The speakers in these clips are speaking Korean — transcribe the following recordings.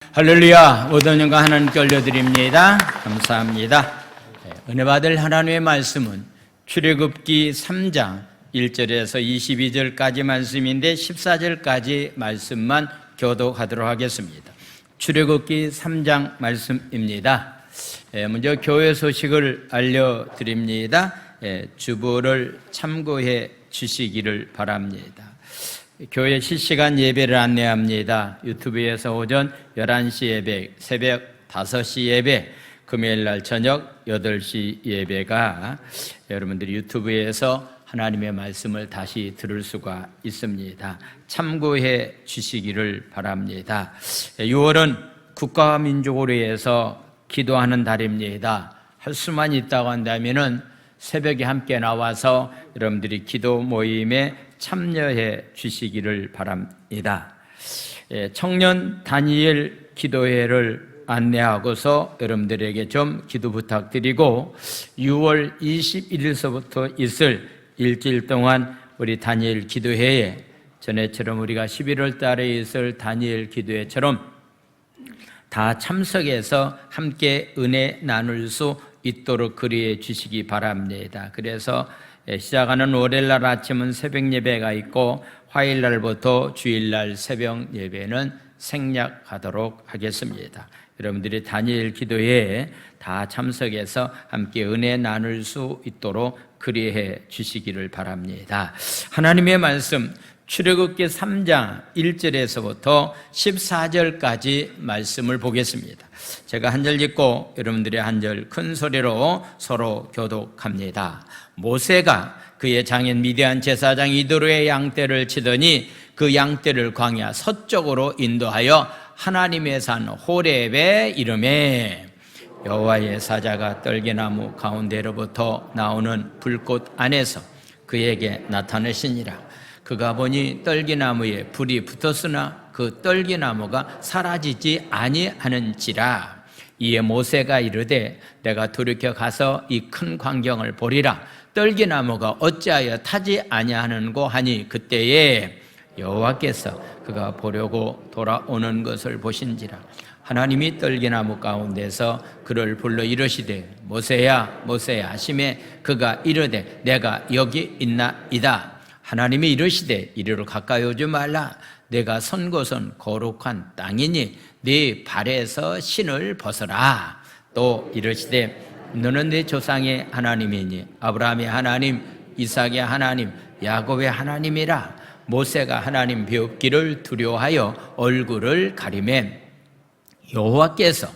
할렐루야. 모든 영광 하나님께 올려드립니다. 감사합니다. 은혜 받을 하나님의 말씀은 출애굽기 3장 1절에서 22절까지 말씀인데 14절까지 말씀만 교독하도록 하겠습니다. 출애굽기 3장 말씀입니다. 먼저 교회 소식을 알려드립니다. 주보를 참고해 주시기를 바랍니다. 교회 실시간 예배를 안내합니다. 유튜브에서 오전 11시 예배, 새벽 5시 예배, 금요일날 저녁 8시 예배가 여러분들이 유튜브에서 하나님의 말씀을 다시 들을 수가 있습니다. 참고해 주시기를 바랍니다. 6월은 국가와 민족을 위해서 기도하는 달입니다. 할 수만 있다고 한다면은 새벽에 함께 나와서 여러분들이 기도 모임에 참여해 주시기를 바랍니다. 청년 다니엘 기도회를 안내하고서 여러분들에게 좀 기도 부탁드리고 6월 21일서부터 있을 일주일 동안 우리 다니엘 기도회에 전에처럼 우리가 11월 달에 있을 다니엘 기도회처럼 다 참석해서 함께 은혜 나눌 수 있도록 그리해 주시기 바랍니다. 그래서 시작하는 월요일날 아침은 새벽 예배가 있고 화요일날부터 주일날 새벽 예배는 생략하도록 하겠습니다. 여러분들이 다니엘 기도회에 다 참석해서 함께 은혜 나눌 수 있도록 그리해 주시기를 바랍니다. 하나님의 말씀 출애굽기 3장 1절에서부터 14절까지 말씀을 보겠습니다. 제가 한 절 읽고 여러분들이 한 절 큰 소리로 서로 교독합니다. 모세가 그의 장인 미디안 제사장 이도로의 양떼를 치더니 그 양떼를 광야 서쪽으로 인도하여 하나님의 산 호렙에 이르매 여호와의 사자가 떨기나무 가운데로부터 나오는 불꽃 안에서 그에게 나타내시니라. 그가 보니 떨기나무에 불이 붙었으나 그 떨기나무가 사라지지 아니하는지라. 이에 모세가 이르되 내가 돌이켜 가서 이 큰 광경을 보리라. 떨기나무가 어찌하여 타지 아니하는고 하니 그때에 여호와께서 그가 보려고 돌아오는 것을 보신지라. 하나님이 떨기나무 가운데서 그를 불러 이르시되 모세야 모세야 하시매 그가 이르되 내가 여기 있나이다. 하나님이 이르시되 이리로 가까이 오지 말라. 내가 선 곳은 거룩한 땅이니 네 발에서 신을 벗어라. 또 이르시되 너는 네 조상의 하나님이니 아브라함의 하나님, 이삭의 하나님, 야곱의 하나님이라. 모세가 하나님 배웁기를 두려워하여 얼굴을 가리매 여호와께서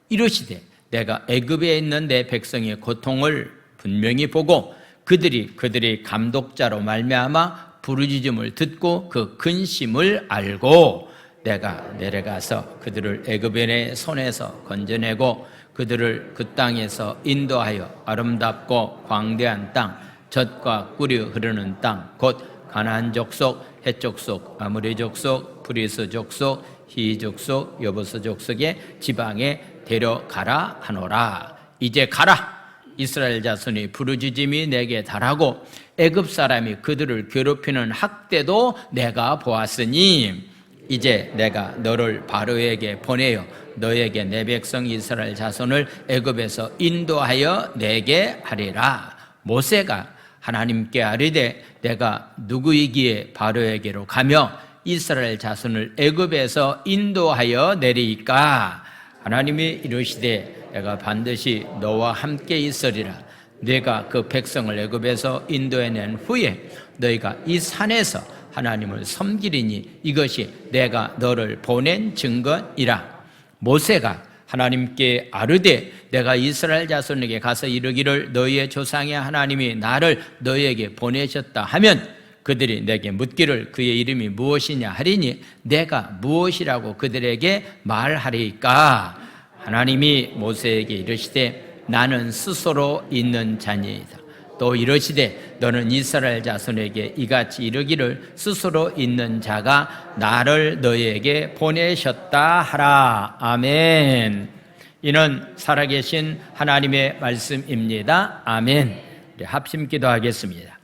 이르시되 내가 애굽에 있는 내 백성의 고통을 분명히 보고 그들이 감독자로 말미암아 부르짖음을 듣고 그 근심을 알고 내가 내려가서 그들을 애굽인의 손에서 건져내고 그들을 그 땅에서 인도하여 아름답고 광대한 땅, 젖과 꿀이 흐르는 땅, 곧 가나안 족속, 헷 족속, 아모리 족속, 브리스 족속, 히 족속, 여부스 족속의 지방에 데려가라 하노라. 이제 가라. 이스라엘 자손이 부르짖음이 내게 달하고 애굽 사람이 그들을 괴롭히는 학대도 내가 보았으니 이제 내가 너를 바로에게 보내어 너에게 내 백성 이스라엘 자손을 애굽에서 인도하여 내게 하리라. 모세가 하나님께 아뢰되 내가 누구이기에 바로에게로 가며 이스라엘 자손을 애굽에서 인도하여 내리이까. 하나님이 이르시되 내가 반드시 너와 함께 있으리라. 내가 그 백성을 애굽에서 인도해낸 후에 너희가 이 산에서 하나님을 섬기리니 이것이 내가 너를 보낸 증거이라. 모세가 하나님께 아뢰되 내가 이스라엘 자손에게 가서 이르기를 너희의 조상의 하나님이 나를 너희에게 보내셨다 하면 그들이 내게 묻기를 그의 이름이 무엇이냐 하리니 내가 무엇이라고 그들에게 말하리까. 하나님이 모세에게 이르시되 나는 스스로 있는 자니이다. 또 이르시되 너는 이스라엘 자손에게 이같이 이르기를 스스로 있는 자가 나를 너희에게 보내셨다 하라. 아멘. 이는 살아계신 하나님의 말씀입니다. 아멘. 합심 기도하겠습니다.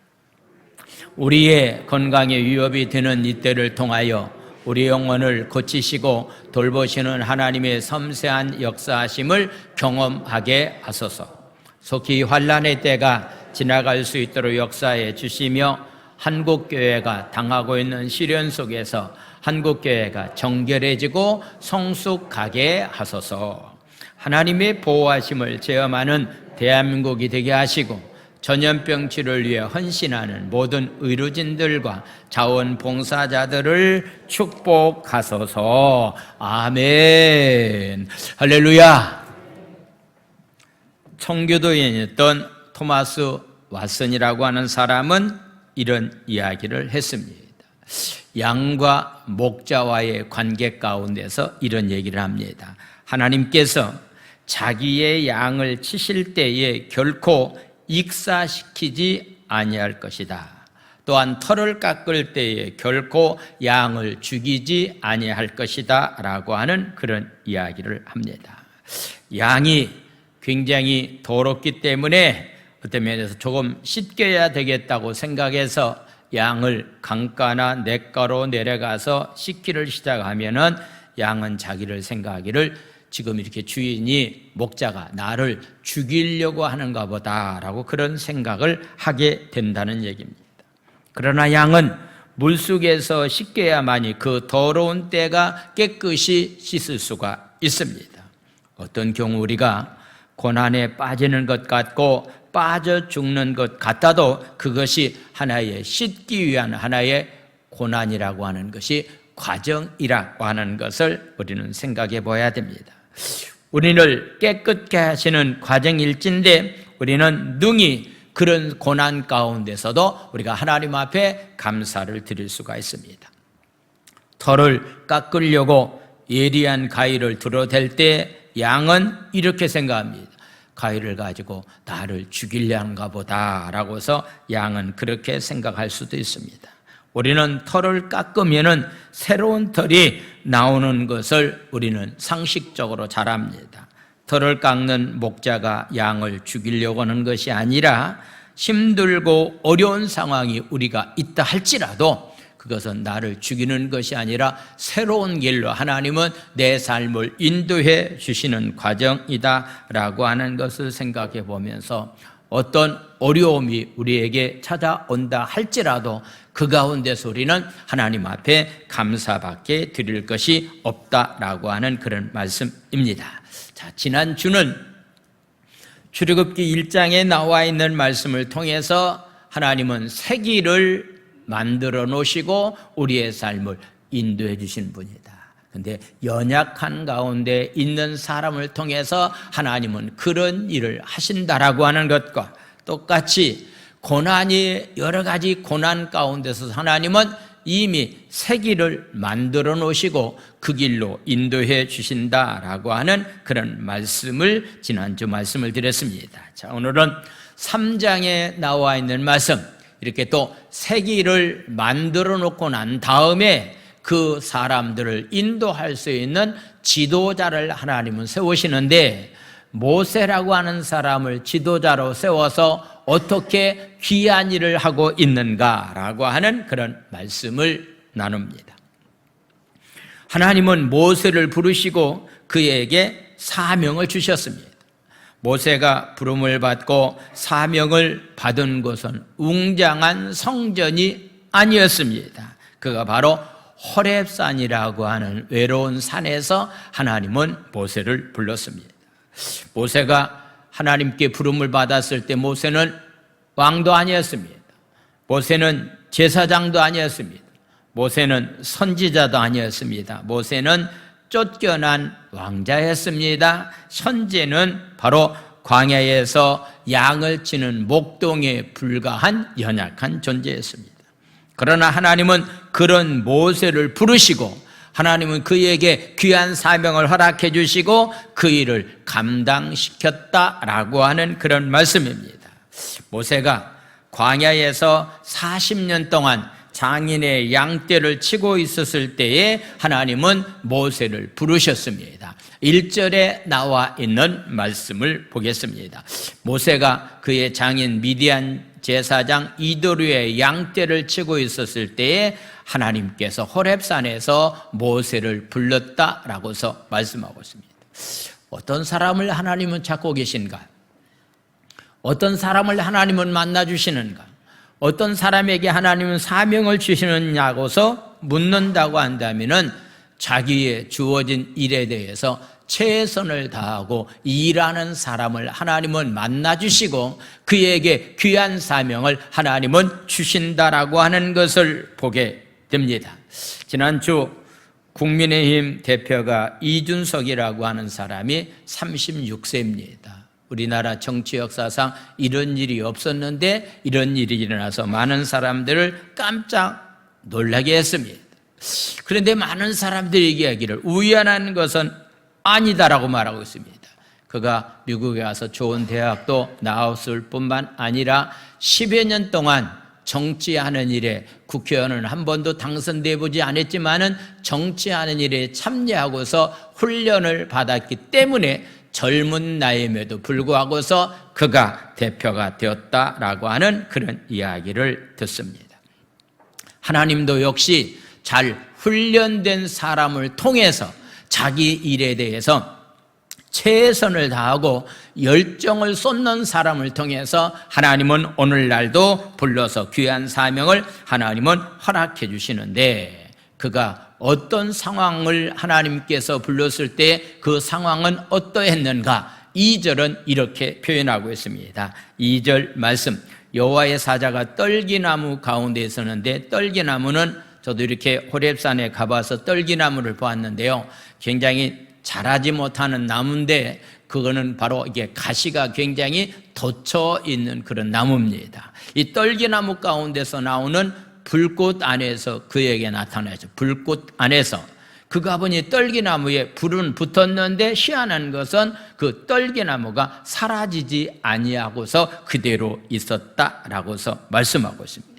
우리의 건강에 위협이 되는 이때를 통하여 우리 영혼을 고치시고 돌보시는 하나님의 섬세한 역사하심을 경험하게 하소서. 속히 환난의 때가 지나갈 수 있도록 역사해 주시며 한국교회가 당하고 있는 시련 속에서 한국교회가 정결해지고 성숙하게 하소서. 하나님의 보호하심을 체험하는 대한민국이 되게 하시고 전염병 치료를 위해 헌신하는 모든 의료진들과 자원봉사자들을 축복하소서. 아멘. 할렐루야. 청교도인이었던 토마스 왓슨이라고 하는 사람은 이런 이야기를 했습니다. 양과 목자와의 관계 가운데서 이런 얘기를 합니다. 하나님께서 자기의 양을 치실 때에 결코 익사시키지 아니할 것이다. 또한 털을 깎을 때에 결코 양을 죽이지 아니할 것이다 라고 하는 그런 이야기를 합니다. 양이 굉장히 더럽기 때문에 어떤 면에서 조금 씻겨야 되겠다고 생각해서 양을 강가나 냇가로 내려가서 씻기를 시작하면은 양은 자기를 생각하기를 지금 이렇게 주인이 목자가 나를 죽이려고 하는가 보다라고 그런 생각을 하게 된다는 얘기입니다. 그러나 양은 물속에서 씻겨야만이 그 더러운 때가 깨끗이 씻을 수가 있습니다. 어떤 경우 우리가 고난에 빠지는 것 같고 빠져 죽는 것 같아도 그것이 하나의 씻기 위한 하나의 고난이라고 하는 것이 과정이라고 하는 것을 우리는 생각해 봐야 됩니다. 우리를 깨끗게 하시는 과정일진데 우리는 능히 그런 고난 가운데서도 우리가 하나님 앞에 감사를 드릴 수가 있습니다. 털을 깎으려고 예리한 가위를 들어댈 때 양은 이렇게 생각합니다. 가위를 가지고 나를 죽이려는가 보다 라고서 양은 그렇게 생각할 수도 있습니다. 우리는 털을 깎으면은 새로운 털이 나오는 것을 우리는 상식적으로 잘 압니다. 털을 깎는 목자가 양을 죽이려고 하는 것이 아니라 힘들고 어려운 상황이 우리가 있다 할지라도 그것은 나를 죽이는 것이 아니라 새로운 길로 하나님은 내 삶을 인도해 주시는 과정이다라고 하는 것을 생각해 보면서 어떤 어려움이 우리에게 찾아온다 할지라도 그 가운데서 우리는 하나님 앞에 감사밖에 드릴 것이 없다라고 하는 그런 말씀입니다. 자, 지난주는 출애굽기 1장에 나와 있는 말씀을 통해서 하나님은 새 길을 만들어 놓으시고 우리의 삶을 인도해 주신 분이다. 그런데 연약한 가운데 있는 사람을 통해서 하나님은 그런 일을 하신다라고 하는 것과 똑같이 고난이 여러 가지 고난 가운데서 하나님은 이미 새 길을 만들어 놓으시고 그 길로 인도해 주신다라고 하는 그런 말씀을 지난주 말씀을 드렸습니다. 자, 오늘은 3장에 나와 있는 말씀, 이렇게 또 새 길을 만들어 놓고 난 다음에 그 사람들을 인도할 수 있는 지도자를 하나님은 세우시는데 모세라고 하는 사람을 지도자로 세워서 어떻게 귀한 일을 하고 있는가라고 하는 그런 말씀을 나눕니다. 하나님은 모세를 부르시고 그에게 사명을 주셨습니다. 모세가 부름을 받고 사명을 받은 곳은 웅장한 성전이 아니었습니다. 그가 바로 호렙산이라고 하는 외로운 산에서 하나님은 모세를 불렀습니다. 모세가 하나님께 부름을 받았을 때 모세는 왕도 아니었습니다. 모세는 제사장도 아니었습니다. 모세는 선지자도 아니었습니다. 모세는 쫓겨난 왕자였습니다. 현재는 바로 광야에서 양을 치는 목동에 불과한 연약한 존재였습니다. 그러나 하나님은 그런 모세를 부르시고 하나님은 그에게 귀한 사명을 허락해 주시고 그 일을 감당시켰다라고 하는 그런 말씀입니다. 모세가 광야에서 40년 동안 장인의 양떼를 치고 있었을 때에 하나님은 모세를 부르셨습니다. 1절에 나와 있는 말씀을 보겠습니다. 모세가 그의 장인 미디안 제사장 이도류의 양떼를 치고 있었을 때에 하나님께서 호렙산에서 모세를 불렀다라고서 말씀하고 있습니다. 어떤 사람을 하나님은 찾고 계신가? 어떤 사람을 하나님은 만나주시는가? 어떤 사람에게 하나님은 사명을 주시느냐고서 묻는다고 한다면은 자기의 주어진 일에 대해서 최선을 다하고 일하는 사람을 하나님은 만나주시고 그에게 귀한 사명을 하나님은 주신다라고 하는 것을 보게 됩니다. 지난주 국민의힘 대표가 이준석이라고 하는 사람이 36세입니다. 우리나라 정치 역사상 이런 일이 없었는데 이런 일이 일어나서 많은 사람들을 깜짝 놀라게 했습니다. 그런데 많은 사람들이 얘기하기를 우연한 것은 아니다라고 말하고 있습니다. 그가 미국에 가서 좋은 대학도 나왔을 뿐만 아니라 10여 년 동안 정치하는 일에 국회의원은 한 번도 당선돼 보지 않았지만은 정치하는 일에 참여하고서 훈련을 받았기 때문에 젊은 나이임에도 불구하고서 그가 대표가 되었다라고 하는 그런 이야기를 듣습니다. 하나님도 역시 잘 훈련된 사람을 통해서 자기 일에 대해서 최선을 다하고 열정을 쏟는 사람을 통해서 하나님은 오늘날도 불러서 귀한 사명을 하나님은 허락해 주시는데 그가 어떤 상황을 하나님께서 불렀을 때 그 상황은 어떠했는가? 2절은 이렇게 표현하고 있습니다. 2절 말씀, 여호와의 사자가 떨기나무 가운데 있었는데 떨기나무는 저도 이렇게 호렙산에 가봐서 떨기나무를 보았는데요, 굉장히 자라지 못하는 나무인데 그거는 바로 이게 가시가 굉장히 돋쳐 있는 그런 나무입니다. 이 떨기나무 가운데서 나오는 불꽃 안에서 그에게 나타나죠. 불꽃 안에서 그가 보니 떨기나무에 불은 붙었는데 희한한 것은 그 떨기나무가 사라지지 아니하고서 그대로 있었다라고서 말씀하고 있습니다.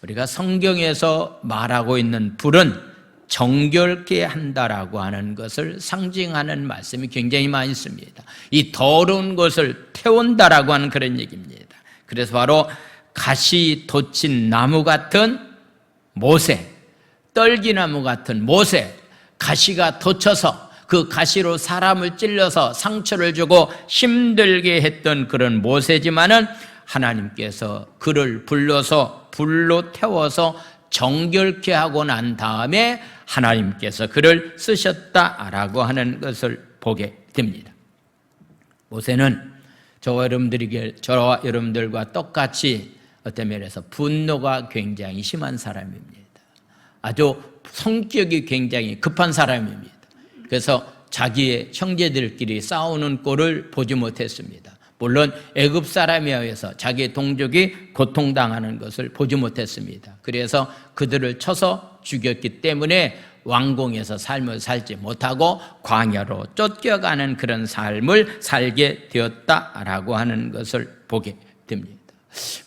우리가 성경에서 말하고 있는 불은 정결케 한다라고 하는 것을 상징하는 말씀이 굉장히 많이 있습니다. 이 더러운 것을 태운다라고 하는 그런 얘기입니다. 그래서 바로 가시 돋친 나무 같은 모세, 떨기나무 같은 모세, 가시가 돋쳐서 그 가시로 사람을 찔러서 상처를 주고 힘들게 했던 그런 모세지만은 하나님께서 그를 불러서 불로 태워서 정결케 하고 난 다음에 하나님께서 그를 쓰셨다라고 하는 것을 보게 됩니다. 모세는 저와 여러분들과 똑같이 어떤 면에서 분노가 굉장히 심한 사람입니다. 아주 성격이 굉장히 급한 사람입니다. 그래서 자기의 형제들끼리 싸우는 꼴을 보지 못했습니다. 물론 애굽 사람에 의해서 자기의 동족이 고통당하는 것을 보지 못했습니다. 그래서 그들을 쳐서 죽였기 때문에 왕궁에서 삶을 살지 못하고 광야로 쫓겨가는 그런 삶을 살게 되었다라고 하는 것을 보게 됩니다.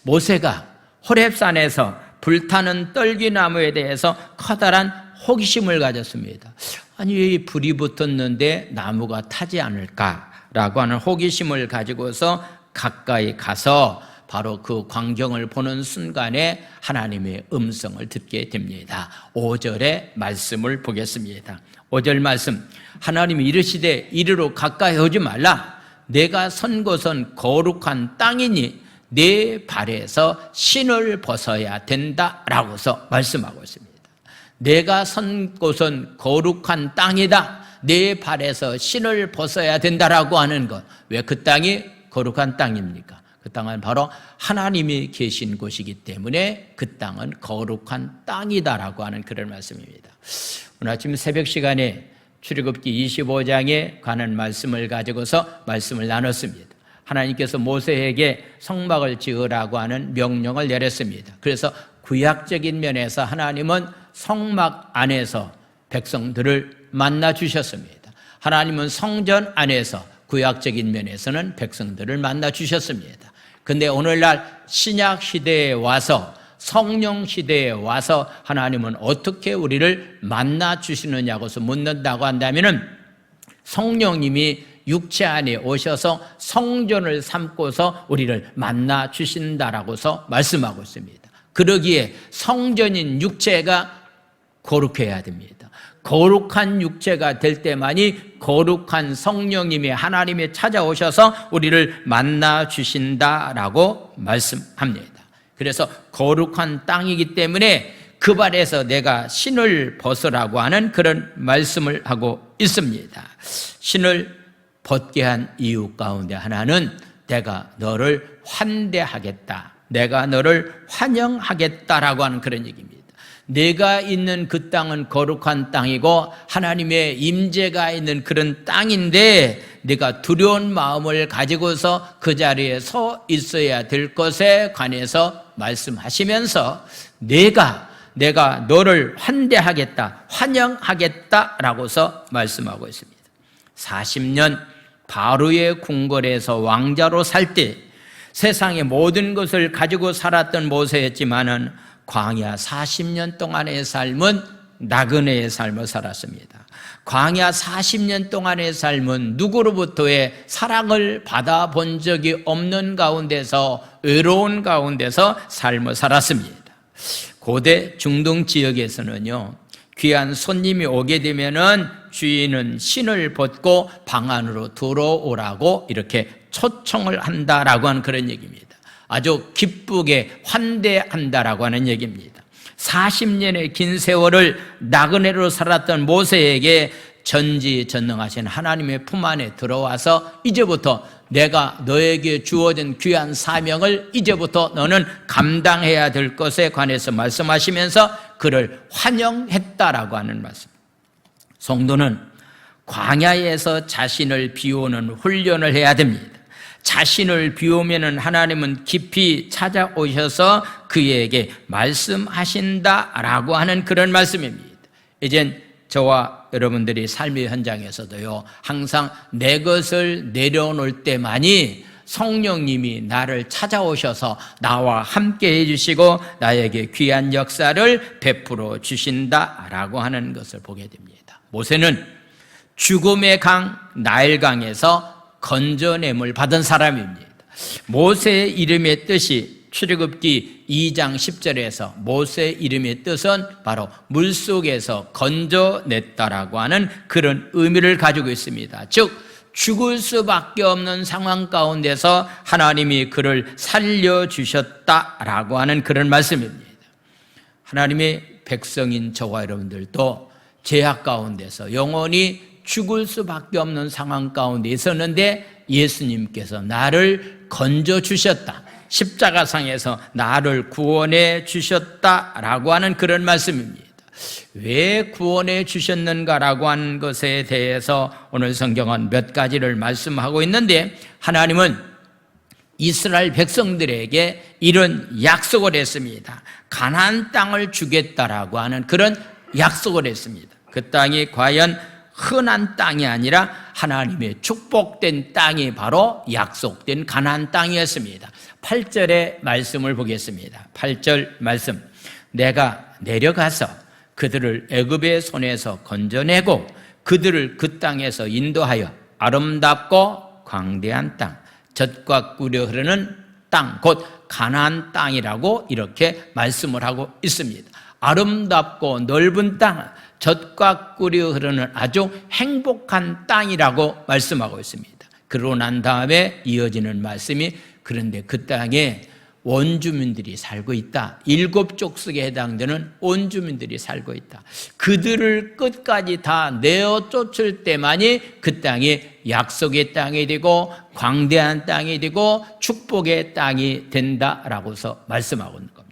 모세가 호렙산에서 불타는 떨기나무에 대해서 커다란 호기심을 가졌습니다. 아니 왜 불이 붙었는데 나무가 타지 않을까라고 하는 호기심을 가지고서 가까이 가서 바로 그 광경을 보는 순간에 하나님의 음성을 듣게 됩니다. 5절의 말씀을 보겠습니다. 5절 말씀, 하나님이 이르시되 이리로 가까이 오지 말라. 내가 선 곳은 거룩한 땅이니 내 발에서 신을 벗어야 된다라고서 말씀하고 있습니다. 내가 선 곳은 거룩한 땅이다. 내 발에서 신을 벗어야 된다라고 하는 것. 왜 그 땅이 거룩한 땅입니까? 그 땅은 바로 하나님이 계신 곳이기 때문에 그 땅은 거룩한 땅이다라고 하는 그런 말씀입니다. 오늘 아침 새벽 시간에 출애굽기 25장에 관한 말씀을 가지고서 말씀을 나눴습니다. 하나님께서 모세에게 성막을 지으라고 하는 명령을 내렸습니다. 그래서 구약적인 면에서 하나님은 성막 안에서 백성들을 만나 주셨습니다. 하나님은 성전 안에서 구약적인 면에서는 백성들을 만나 주셨습니다. 근데 오늘날 신약 시대에 와서 성령 시대에 와서 하나님은 어떻게 우리를 만나 주시느냐고서 묻는다고 한다면은 성령님이 육체 안에 오셔서 성전을 삼고서 우리를 만나 주신다라고서 말씀하고 있습니다. 그러기에 성전인 육체가 거룩해야 됩니다. 거룩한 육체가 될 때만이 거룩한 성령님이 하나님이 찾아오셔서 우리를 만나 주신다라고 말씀합니다. 그래서 거룩한 땅이기 때문에 그 발에서 내가 신을 벗으라고 하는 그런 말씀을 하고 있습니다. 신을 벗게 한 이유 가운데 하나는 내가 너를 환대하겠다, 내가 너를 환영하겠다라고 하는 그런 얘기입니다. 내가 있는 그 땅은 거룩한 땅이고 하나님의 임재가 있는 그런 땅인데 내가 두려운 마음을 가지고서 그 자리에 서 있어야 될 것에 관해서 말씀하시면서 내가 너를 환대하겠다, 환영하겠다라고서 말씀하고 있습니다. 40년 바로의 궁궐에서 왕자로 살 때 세상의 모든 것을 가지고 살았던 모세였지만은 광야 40년 동안의 삶은 나그네의 삶을 살았습니다. 광야 40년 동안의 삶은 누구로부터의 사랑을 받아본 적이 없는 가운데서 외로운 가운데서 삶을 살았습니다. 고대 중동 지역에서는요, 귀한 손님이 오게 되면은 주인은 신을 벗고 방 안으로 들어오라고 이렇게 초청을 한다라고 하는 그런 얘기입니다. 아주 기쁘게 환대한다라고 하는 얘기입니다. 40년의 긴 세월을 나그네로 살았던 모세에게 전지전능하신 하나님의 품 안에 들어와서 이제부터 내가 너에게 주어진 귀한 사명을 이제부터 너는 감당해야 될 것에 관해서 말씀하시면서 그를 환영했다라고 하는 말씀. 성도는 광야에서 자신을 비우는 훈련을 해야 됩니다. 자신을 비우면은 하나님은 깊이 찾아오셔서 그에게 말씀하신다라고 하는 그런 말씀입니다. 이젠 저와 여러분들이 삶의 현장에서도요, 항상 내 것을 내려놓을 때만이 성령님이 나를 찾아오셔서 나와 함께 해주시고 나에게 귀한 역사를 베풀어 주신다라고 하는 것을 보게 됩니다. 모세는 죽음의 강 나일강에서 건져냄을 받은 사람입니다. 모세의 이름의 뜻이 출애굽기 2장 10절에서 모세의 이름의 뜻은 바로 물속에서 건져냈다라고 하는 그런 의미를 가지고 있습니다. 즉 죽을 수밖에 없는 상황 가운데서 하나님이 그를 살려주셨다라고 하는 그런 말씀입니다. 하나님의 백성인 저와 여러분들도 죄악 가운데서 영원히 죽을 수밖에 없는 상황 가운데 있었는데 예수님께서 나를 건져주셨다, 십자가상에서 나를 구원해 주셨다라고 하는 그런 말씀입니다. 왜 구원해 주셨는가라고 하는 것에 대해서 오늘 성경은 몇 가지를 말씀하고 있는데, 하나님은 이스라엘 백성들에게 이런 약속을 했습니다. 가나안 땅을 주겠다라고 하는 그런 약속을 했습니다. 그 땅이 과연 흔한 땅이 아니라 하나님의 축복된 땅이 바로 약속된 가나안 땅이었습니다. 8절의 말씀을 보겠습니다. 8절 말씀. 내가 내려가서 그들을 애굽의 손에서 건져내고 그들을 그 땅에서 인도하여 아름답고 광대한 땅, 젖과 꿀이 흐르는 땅, 곧 가나안 땅이라고 이렇게 말씀을 하고 있습니다. 아름답고 넓은 땅, 젖과 꿀이 흐르는 아주 행복한 땅이라고 말씀하고 있습니다. 그러고 난 다음에 이어지는 말씀이 그런데 그 땅에 원주민들이 살고 있다. 7족속에 해당되는 원주민들이 살고 있다. 그들을 끝까지 다 내어 쫓을 때만이 그 땅이 약속의 땅이 되고 광대한 땅이 되고 축복의 땅이 된다라고서 말씀하고 있는 겁니다.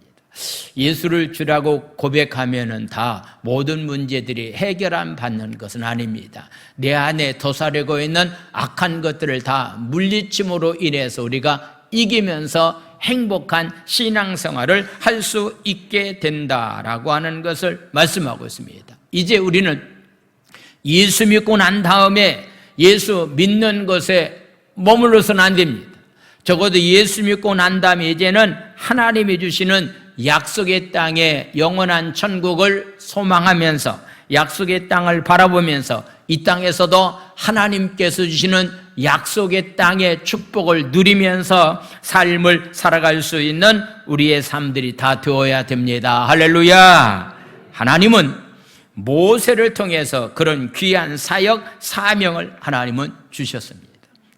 예수를 주라고 고백하면은 다 모든 문제들이 해결안 받는 것은 아닙니다. 내 안에 도사리고 있는 악한 것들을 다 물리침으로 인해서 우리가 이기면서 행복한 신앙생활을 할 수 있게 된다라고 하는 것을 말씀하고 있습니다. 이제 우리는 예수 믿고 난 다음에 예수 믿는 것에 머물러서는 안 됩니다. 적어도 예수 믿고 난 다음에 이제는 하나님이 주시는 약속의 땅에 영원한 천국을 소망하면서 약속의 땅을 바라보면서 이 땅에서도 하나님께서 주시는 약속의 땅의 축복을 누리면서 삶을 살아갈 수 있는 우리의 삶들이 다 되어야 됩니다. 할렐루야. 하나님은 모세를 통해서 그런 귀한 사역, 사명을 하나님은 주셨습니다.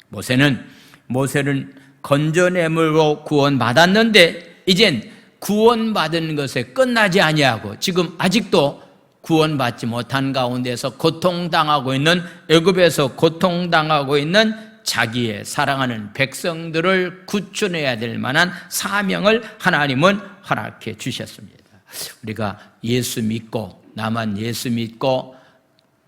모세는 건져냄으로 구원받았는데 이젠 구원받은 것에 끝나지 아니하고 지금 아직도 구원받지 못한 가운데서 고통당하고 있는, 애굽에서 고통당하고 있는 자기의 사랑하는 백성들을 구출해야 될 만한 사명을 하나님은 허락해 주셨습니다. 우리가 예수 믿고, 나만 예수 믿고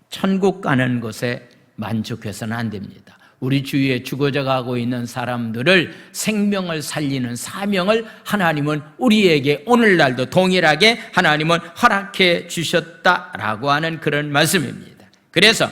천국 가는 것에 만족해서는 안 됩니다. 우리 주위에 죽어져 가고 있는 사람들을 생명을 살리는 사명을 하나님은 우리에게 오늘날도 동일하게 하나님은 허락해 주셨다라고 하는 그런 말씀입니다. 그래서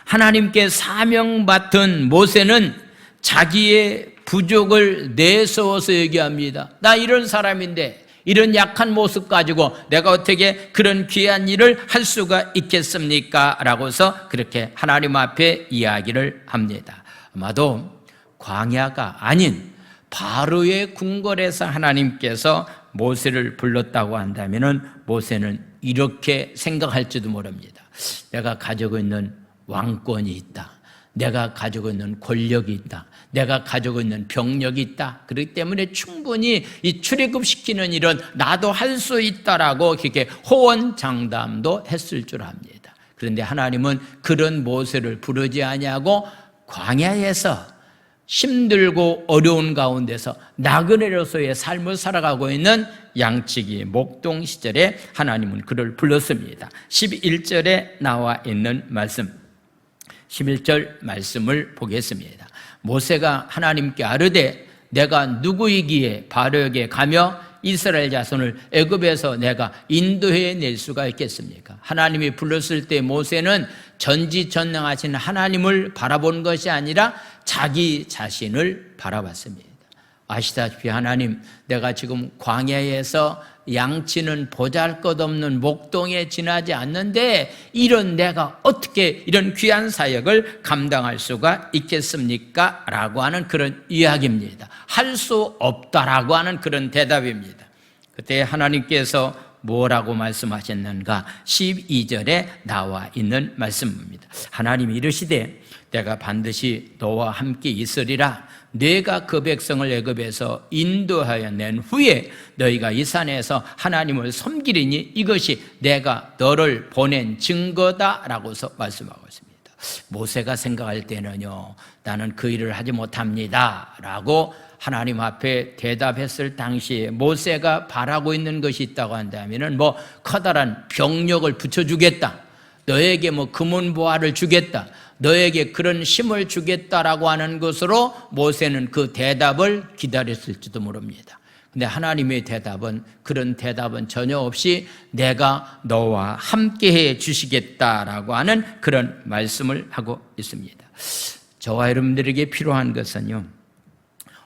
하나님께 사명 맡은 모세는 자기의 부족을 내세워서 얘기합니다. 나 이런 사람인데 이런 약한 모습 가지고 내가 어떻게 그런 귀한 일을 할 수가 있겠습니까? 라고서 그렇게 하나님 앞에 이야기를 합니다. 아마도 광야가 아닌 바로의 궁궐에서 하나님께서 모세를 불렀다고 한다면 모세는 이렇게 생각할지도 모릅니다. 내가 가지고 있는 왕권이 있다. 내가 가지고 있는 권력이 있다. 내가 가지고 있는 병력이 있다. 그렇기 때문에 충분히 이 출애굽시키는 일은 나도 할 수 있다라고 이렇게 호언장담도 했을 줄 압니다. 그런데 하나님은 그런 모세를 부르지 아니하고 광야에서 힘들고 어려운 가운데서 나그네로서의 삶을 살아가고 있는 양치기 목동 시절에 하나님은 그를 불렀습니다. 11절에 나와 있는 말씀, 11절 말씀을 보겠습니다. 모세가 하나님께 아뢰되 내가 누구이기에 바로에게 가며 이스라엘 자손을 애굽에서 내가 인도해낼 수가 있겠습니까? 하나님이 불렀을 때 모세는 전지전능하신 하나님을 바라본 것이 아니라 자기 자신을 바라봤습니다. 아시다시피 하나님, 내가 지금 광야에서 양치는 보잘것없는 목동에 지나지 않는데 이런 내가 어떻게 이런 귀한 사역을 감당할 수가 있겠습니까? 라고 하는 그런 이야기입니다. 할 수 없다라고 하는 그런 대답입니다. 그때 하나님께서 뭐라고 말씀하셨는가? 12절에 나와 있는 말씀입니다. 하나님이 이르시되 내가 반드시 너와 함께 있으리라. 내가 그 백성을 애굽에서 인도하여 낸 후에 너희가 이 산에서 하나님을 섬기리니 이것이 내가 너를 보낸 증거다라고서 말씀하고 있습니다. 모세가 생각할 때는요, 나는 그 일을 하지 못합니다 라고 하나님 앞에 대답했을 당시에 모세가 바라고 있는 것이 있다고 한다면 뭐 커다란 병력을 붙여주겠다, 너에게 뭐 금은보화를 주겠다, 너에게 그런 힘을 주겠다라고 하는 것으로 모세는 그 대답을 기다렸을지도 모릅니다. 근데 하나님의 대답은, 그런 대답은 전혀 없이 내가 너와 함께해 주시겠다라고 하는 그런 말씀을 하고 있습니다. 저와 여러분들에게 필요한 것은요,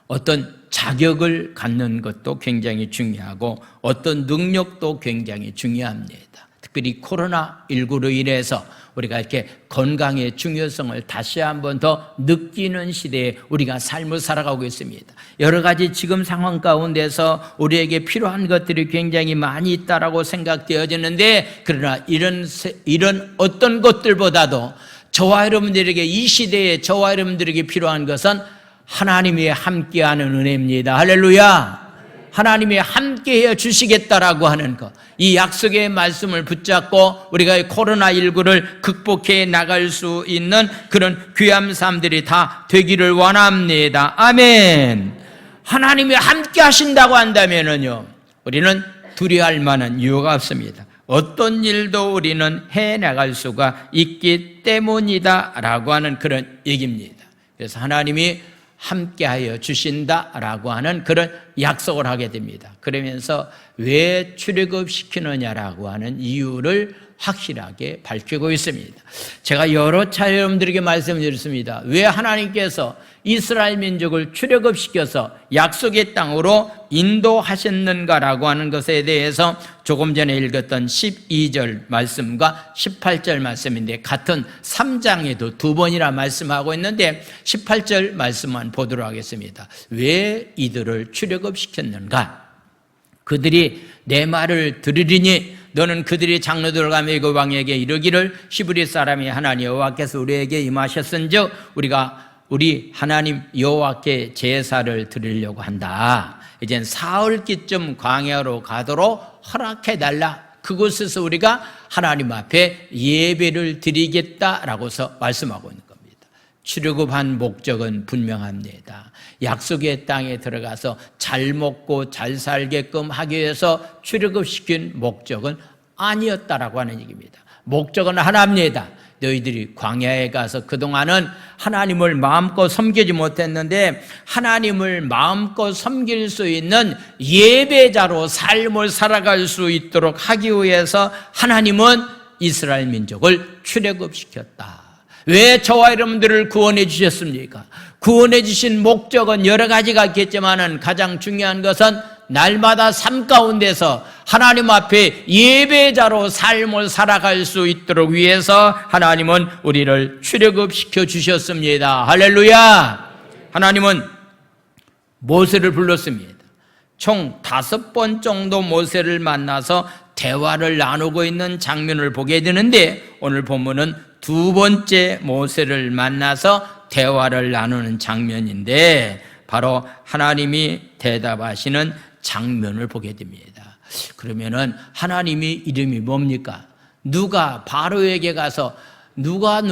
어떤 자격을 갖는 것도 굉장히 중요하고 어떤 능력도 굉장히 중요합니다. 특별히 코로나19로 인해서 우리가 이렇게 건강의 중요성을 다시 한번 더 느끼는 시대에 우리가 삶을 살아가고 있습니다. 여러 가지 지금 상황 가운데서 우리에게 필요한 것들이 굉장히 많이 있다라고 생각되어지는데, 그러나 이런 어떤 것들보다도 저와 여러분들에게, 이 시대에 저와 여러분들에게 필요한 것은 하나님이 함께하는 은혜입니다. 할렐루야. 하나님이 함께해 주시겠다라고 하는 것, 이 약속의 말씀을 붙잡고 우리가 코로나19를 극복해 나갈 수 있는 그런 귀한 삶들이 다 되기를 원합니다. 아멘. 하나님이 함께 하신다고 한다면요, 우리는 두려워할 만한 이유가 없습니다. 어떤 일도 우리는 해나갈 수가 있기 때문이다라고 하는 그런 얘기입니다. 그래서 하나님이 함께하여 주신다라고 하는 그런 약속을 하게 됩니다. 그러면서 왜 출애굽시키느냐라고 하는 이유를 확실하게 밝히고 있습니다. 제가 여러 차례 여러분들에게 말씀드렸습니다. 왜 하나님께서 이스라엘 민족을 출애굽시켜서 약속의 땅으로 인도하셨는가라고 하는 것에 대해서 조금 전에 읽었던 12절 말씀과 18절 말씀인데 같은 3장에도 두 번이나 말씀하고 있는데 18절 말씀만 보도록 하겠습니다. 왜 이들을 출애굽시켰는가? 그들이 내 말을 들으리니 너는 그들이 장로들을 가며 애굽 왕에게 이르기를 히브리 사람이 하나님 여호와께서 우리에게 임하셨은즉 우리 하나님 여호와께 제사를 드리려고 한다. 이젠 사흘기쯤 광야로 가도록 허락해달라. 그곳에서 우리가 하나님 앞에 예배를 드리겠다라고서 말씀하고 있는 겁니다. 출애굽한 목적은 분명합니다. 약속의 땅에 들어가서 잘 먹고 잘 살게끔 하기 위해서 출애굽시킨 목적은 아니었다라고 하는 얘기입니다. 목적은 하나입니다. 너희들이 광야에 가서 그동안은 하나님을 마음껏 섬기지 못했는데 하나님을 마음껏 섬길 수 있는 예배자로 삶을 살아갈 수 있도록 하기 위해서 하나님은 이스라엘 민족을 출애굽시켰다. 왜 저와 여러분들을 구원해 주셨습니까? 구원해 주신 목적은 여러 가지가 있겠지만 가장 중요한 것은 날마다 삶 가운데서 하나님 앞에 예배자로 삶을 살아갈 수 있도록 위해서 하나님은 우리를 출애굽시켜 주셨습니다. 할렐루야! 하나님은 모세를 불렀습니다. 총 5번 정도 모세를 만나서 대화를 나누고 있는 장면을 보게 되는데 오늘 본문은 2번째 모세를 만나서 대화를 나누는 장면인데 바로 하나님이 대답하시는 장면을 보게 됩니다. 그러면은 하나님의 이름이 뭡니까? 누가 바로에게 가서 누가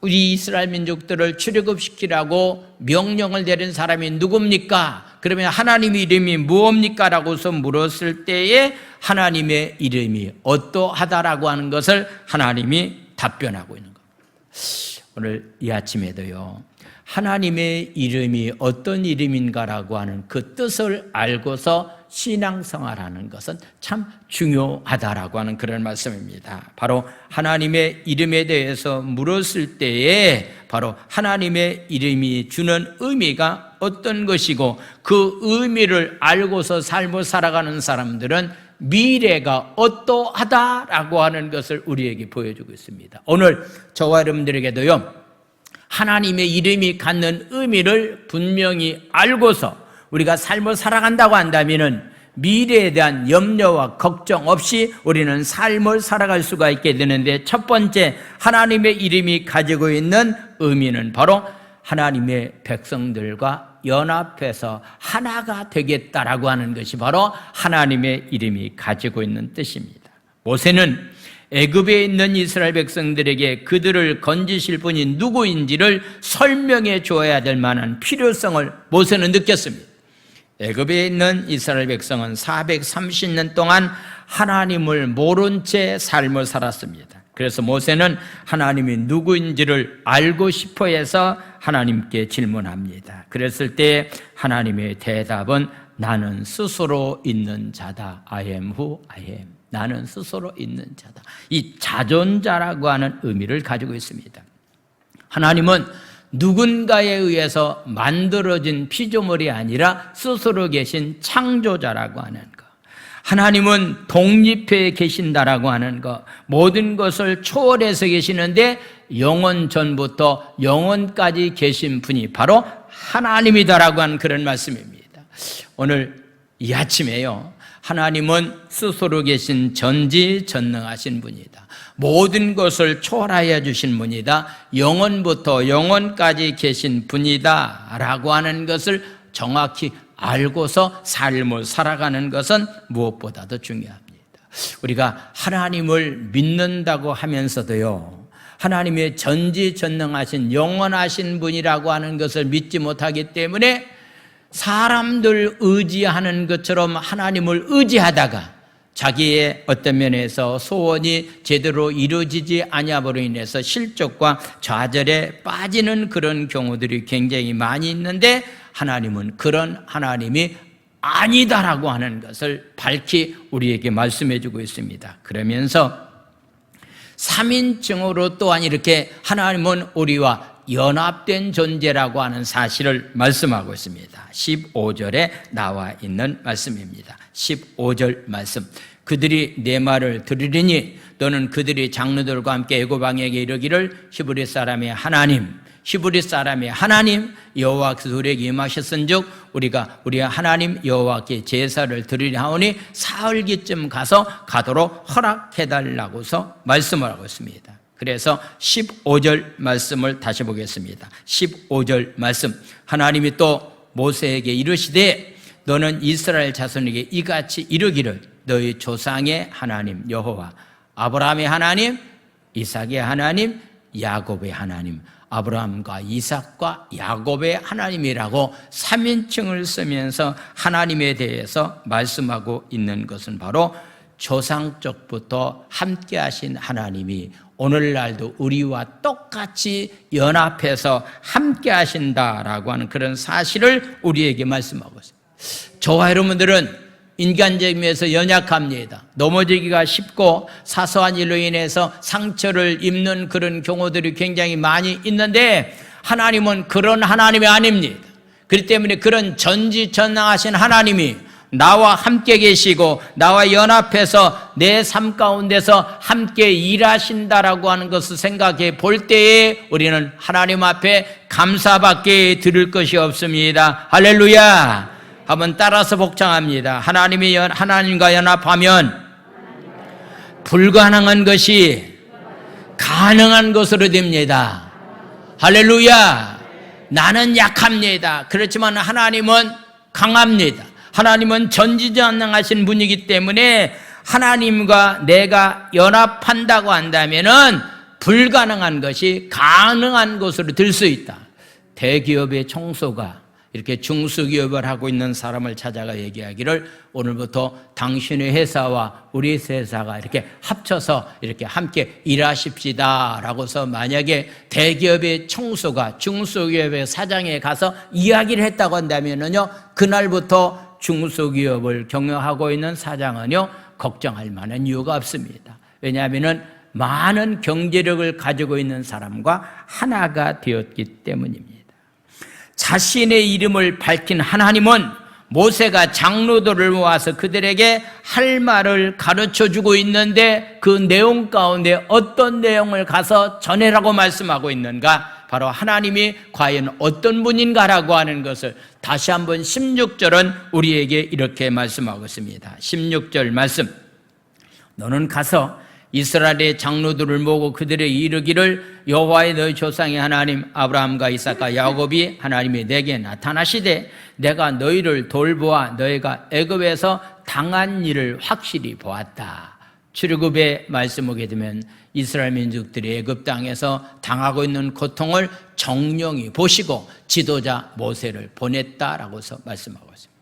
우리 이스라엘 민족들을 출애굽시키라고 명령을 내린 사람이 누굽니까? 그러면 하나님의 이름이 무엇입니까? 라고서 물었을 때에 하나님의 이름이 어떠하다라고 하는 것을 하나님이 답변하고 있는 겁니다. 오늘 이 아침에도요, 하나님의 이름이 어떤 이름인가라고 하는 그 뜻을 알고서 신앙생활하는 것은 참 중요하다라고 하는 그런 말씀입니다. 바로 하나님의 이름에 대해서 물었을 때에 바로 하나님의 이름이 주는 의미가 어떤 것이고 그 의미를 알고서 삶을 살아가는 사람들은 미래가 어떠하다라고 하는 것을 우리에게 보여주고 있습니다. 오늘 저와 여러분들에게도요, 하나님의 이름이 갖는 의미를 분명히 알고서 우리가 삶을 살아간다고 한다면 미래에 대한 염려와 걱정 없이 우리는 삶을 살아갈 수가 있게 되는데, 첫 번째 하나님의 이름이 가지고 있는 의미는 바로 하나님의 백성들과 연합해서 하나가 되겠다라고 하는 것이 바로 하나님의 이름이 가지고 있는 뜻입니다. 모세는 애굽에 있는 이스라엘 백성들에게 그들을 건지실 분이 누구인지를 설명해 줘야 될 만한 필요성을 모세는 느꼈습니다. 애굽에 있는 이스라엘 백성은 430년 동안 하나님을 모른 채 삶을 살았습니다. 그래서 모세는 하나님이 누구인지를 알고 싶어 해서 하나님께 질문합니다. 그랬을 때 하나님의 대답은 나는 스스로 있는 자다. I am who I am. 나는 스스로 있는 자다. 이 자존자라고 하는 의미를 가지고 있습니다. 하나님은 누군가에 의해서 만들어진 피조물이 아니라 스스로 계신 창조자라고 하는 것. 하나님은 독립해 계신다라고 하는 것. 모든 것을 초월해서 계시는데 영원 전부터 영원까지 계신 분이 바로 하나님이다라고 하는 그런 말씀입니다. 오늘 이 아침에요, 하나님은 스스로 계신 전지전능하신 분이다. 모든 것을 초월하여 주신 분이다. 영원부터 영원까지 계신 분이다 라고 하는 것을 정확히 알고서 삶을 살아가는 것은 무엇보다도 중요합니다. 우리가 하나님을 믿는다고 하면서도요, 하나님의 전지전능하신 영원하신 분이라고 하는 것을 믿지 못하기 때문에 사람들 의지하는 것처럼 하나님을 의지하다가 자기의 어떤 면에서 소원이 제대로 이루어지지 아니함으로 인해서 실족과 좌절에 빠지는 그런 경우들이 굉장히 많이 있는데, 하나님은 그런 하나님이 아니다라고 하는 것을 밝히 우리에게 말씀해 주고 있습니다. 그러면서 3인칭으로 또한 이렇게 하나님은 우리와 연합된 존재라고 하는 사실을 말씀하고 있습니다. 15절에 나와 있는 말씀입니다. 15절 말씀. 그들이 내 말을 들으리니 너는 그들이 장로들과 함께 애굽 왕에게 이르기를 히브리 사람의 하나님 여호와께서 우리에게 임하셨은즉 우리가 우리 하나님 여호와께 제사를 드리려 하오니 사흘기쯤 가도록 허락해달라고서 말씀을 하고 있습니다. 그래서 15절 말씀을 다시 보겠습니다. 15절 말씀. 하나님이 또 모세에게 이르시되 너는 이스라엘 자손에게 이같이 이르기를 너희 조상의 하나님 여호와 아브라함의 하나님, 이삭의 하나님, 야곱의 하나님, 아브라함과 이삭과 야곱의 하나님이라고 3인칭을 쓰면서 하나님에 대해서 말씀하고 있는 것은 바로 조상적부터 함께 하신 하나님이 오늘날도 우리와 똑같이 연합해서 함께 하신다라고 하는 그런 사실을 우리에게 말씀하고 있습니다. 저와 여러분들은 인간적인 면에서 연약합니다. 넘어지기가 쉽고 사소한 일로 인해서 상처를 입는 그런 경우들이 굉장히 많이 있는데 하나님은 그런 하나님이 아닙니다. 그렇기 때문에 그런 전지전능하신 하나님이 나와 함께 계시고 나와 연합해서 내 삶 가운데서 함께 일하신다라고 하는 것을 생각해 볼 때에 우리는 하나님 앞에 감사밖에 드릴 것이 없습니다. 할렐루야. 한번 따라서 복창합니다. 하나님과 연합하면 불가능한 것이 가능한 것으로 됩니다. 할렐루야. 나는 약합니다. 그렇지만 하나님은 강합니다. 하나님은 전지전능하신 분이기 때문에 하나님과 내가 연합한다고 한다면은 불가능한 것이 가능한 것으로 될 수 있다. 대기업의 청소가 이렇게 중소기업을 하고 있는 사람을 찾아가 얘기하기를 오늘부터 당신의 회사와 우리 회사가 이렇게 합쳐서 이렇게 함께 일하십시다 라고서 만약에 대기업의 청소가 중소기업의 사장에 가서 이야기를 했다고 한다면요 그날부터 중소기업을 경영하고 있는 사장은요 걱정할 만한 이유가 없습니다. 왜냐하면 많은 경제력을 가지고 있는 사람과 하나가 되었기 때문입니다. 자신의 이름을 밝힌 하나님은 모세가 장로들을 모아서 그들에게 할 말을 가르쳐주고 있는데 그 내용 가운데 어떤 내용을 가서 전해라고 말씀하고 있는가? 바로 하나님이 과연 어떤 분인가라고 하는 것을 다시 한번 16절은 우리에게 이렇게 말씀하고 있습니다. 16절 말씀. 너는 가서 이스라엘의 장로들을 모으고 그들에게 이르기를 여호와의 너희 조상의 하나님 아브라함과 이삭과 야곱이 하나님이 내게 나타나시되 내가 너희를 돌보아 너희가 애굽에서 당한 일을 확실히 보았다. 출애굽의 말씀 보게 되면 이스라엘 민족들이 애굽 땅에서 당하고 있는 고통을 정령히 보시고 지도자 모세를 보냈다라고서 말씀하고 있습니다.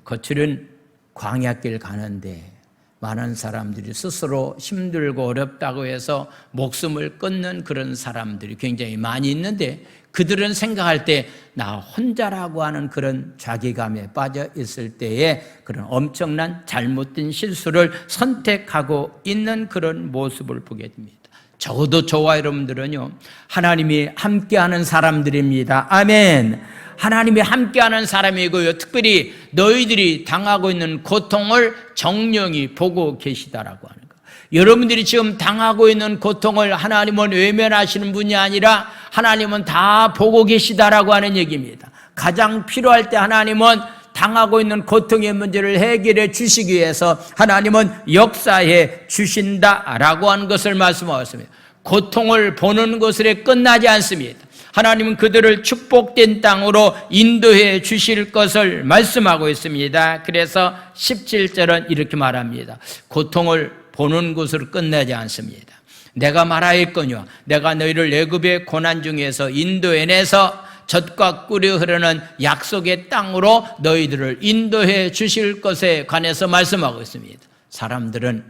거칠은 광야길 가는데 많은 사람들이 스스로 힘들고 어렵다고 해서 목숨을 끊는 그런 사람들이 굉장히 많이 있는데 그들은 생각할 때 나 혼자라고 하는 그런 자기감에 빠져 있을 때에 그런 엄청난 잘못된 실수를 선택하고 있는 그런 모습을 보게 됩니다. 적어도 저와 여러분들은요 하나님이 함께하는 사람들입니다. 아멘. 하나님이 함께하는 사람이고요 특별히 너희들이 당하고 있는 고통을 정령히 보고 계시다라고 하는 것. 여러분들이 지금 당하고 있는 고통을 하나님은 외면하시는 분이 아니라 하나님은 다 보고 계시다라고 하는 얘기입니다. 가장 필요할 때 하나님은 당하고 있는 고통의 문제를 해결해 주시기 위해서 하나님은 역사해 주신다라고 하는 것을 말씀하셨습니다. 고통을 보는 것으로 끝나지 않습니다. 하나님은 그들을 축복된 땅으로 인도해 주실 것을 말씀하고 있습니다. 그래서 17절은 이렇게 말합니다. 고통을 보는 것으로 끝나지 않습니다. 내가 말하였거니와 내가 너희를 애굽의 고난 중에서 인도해내서 젖과 꿀이 흐르는 약속의 땅으로 너희들을 인도해 주실 것에 관해서 말씀하고 있습니다. 사람들은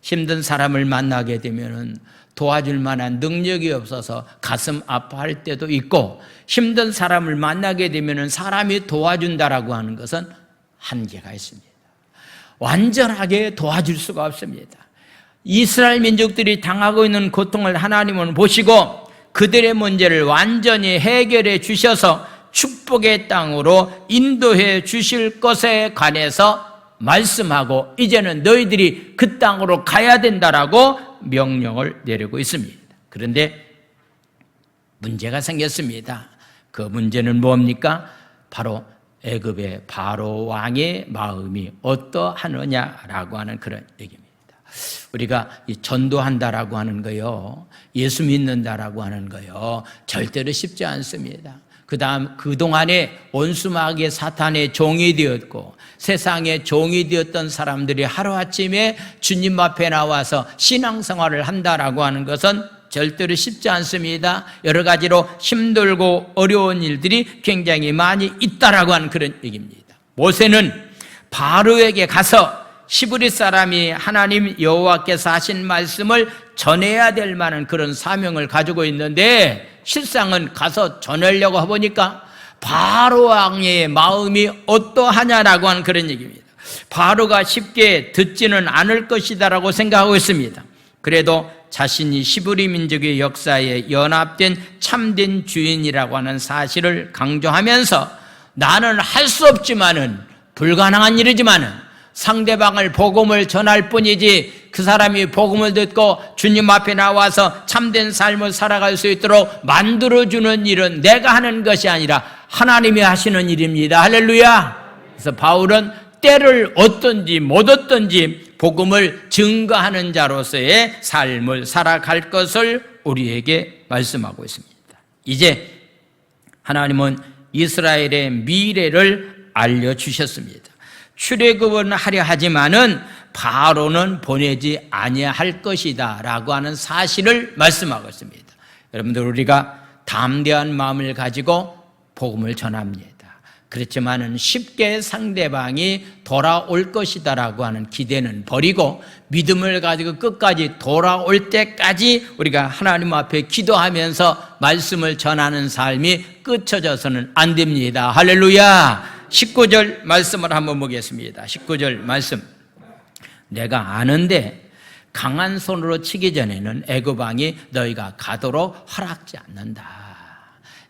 힘든 사람을 만나게 되면은 도와줄 만한 능력이 없어서 가슴 아파할 때도 있고 힘든 사람을 만나게 되면 사람이 도와준다라고 하는 것은 한계가 있습니다. 완전하게 도와줄 수가 없습니다. 이스라엘 민족들이 당하고 있는 고통을 하나님은 보시고 그들의 문제를 완전히 해결해 주셔서 축복의 땅으로 인도해 주실 것에 관해서 말씀하고 이제는 너희들이 그 땅으로 가야 된다라고 명령을 내리고 있습니다. 그런데 문제가 생겼습니다. 그 문제는 뭡니까? 바로 애굽의 바로 왕의 마음이 어떠하느냐라고 하는 그런 얘기입니다. 우리가 전도한다라고 하는 거요, 예수 믿는다라고 하는 거요, 절대로 쉽지 않습니다. 그동안에 온수마귀의 사탄의 종이 되었고 세상의 종이 되었던 사람들이 하루아침에 주님 앞에 나와서 신앙생활을 한다라고 하는 것은 절대로 쉽지 않습니다. 여러 가지로 힘들고 어려운 일들이 굉장히 많이 있다라고 하는 그런 얘기입니다. 모세는 바로에게 가서 히브리 사람이 하나님 여호와께서 하신 말씀을 전해야 될 만한 그런 사명을 가지고 있는데 실상은 가서 전하려고 해보니까 바로 왕의 마음이 어떠하냐라고 하는 그런 얘기입니다. 바로가 쉽게 듣지는 않을 것이다라고 생각하고 있습니다. 그래도 자신이 히브리 민족의 역사에 연합된 참된 주인이라고 하는 사실을 강조하면서 나는 할 수 없지만은 불가능한 일이지만은 상대방을 복음을 전할 뿐이지 그 사람이 복음을 듣고 주님 앞에 나와서 참된 삶을 살아갈 수 있도록 만들어주는 일은 내가 하는 것이 아니라 하나님이 하시는 일입니다. 할렐루야. 그래서 바울은 때를 얻든지 못 얻든지 복음을 증거하는 자로서의 삶을 살아갈 것을 우리에게 말씀하고 있습니다. 이제 하나님은 이스라엘의 미래를 알려주셨습니다. 출애굽은 하려 하지만은 바로는 보내지 아니할 것이다 라고 하는 사실을 말씀하고 있습니다. 여러분들, 우리가 담대한 마음을 가지고 복음을 전합니다. 그렇지만은 쉽게 상대방이 돌아올 것이다 라고 하는 기대는 버리고 믿음을 가지고 끝까지 돌아올 때까지 우리가 하나님 앞에 기도하면서 말씀을 전하는 삶이 끝쳐져서는 안 됩니다. 할렐루야. 19절 말씀을 한번 보겠습니다. 19절 말씀. 내가 아는데 강한 손으로 치기 전에는 애굽 왕이 너희가 가도록 허락지 않는다.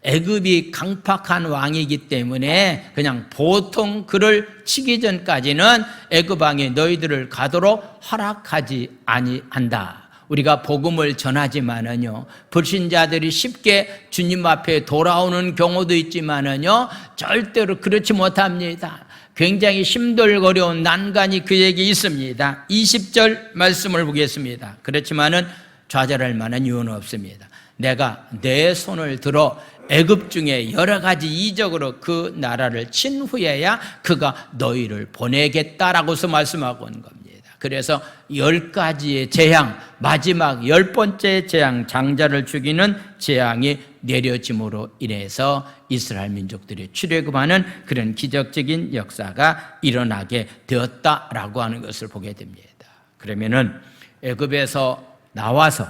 애굽이 강팍한 왕이기 때문에 그냥 보통 그를 치기 전까지는 애굽 왕이 너희들을 가도록 허락하지 아니한다. 우리가 복음을 전하지만은요, 불신자들이 쉽게 주님 앞에 돌아오는 경우도 있지만은요, 절대로 그렇지 못합니다. 굉장히 힘들고 어려운 난관이 그에게 있습니다. 20절 말씀을 보겠습니다. 그렇지만은 좌절할 만한 이유는 없습니다. 내가 내 손을 들어 애굽 중에 여러 가지 이적으로 그 나라를 친 후에야 그가 너희를 보내겠다라고서 말씀하고 있는 겁니다. 그래서 10가지의 재앙, 마지막 10번째 재앙, 장자를 죽이는 재앙이 내려짐으로 인해서 이스라엘 민족들이 출애굽하는 그런 기적적인 역사가 일어나게 되었다라고 하는 것을 보게 됩니다. 그러면은 애굽에서 나와서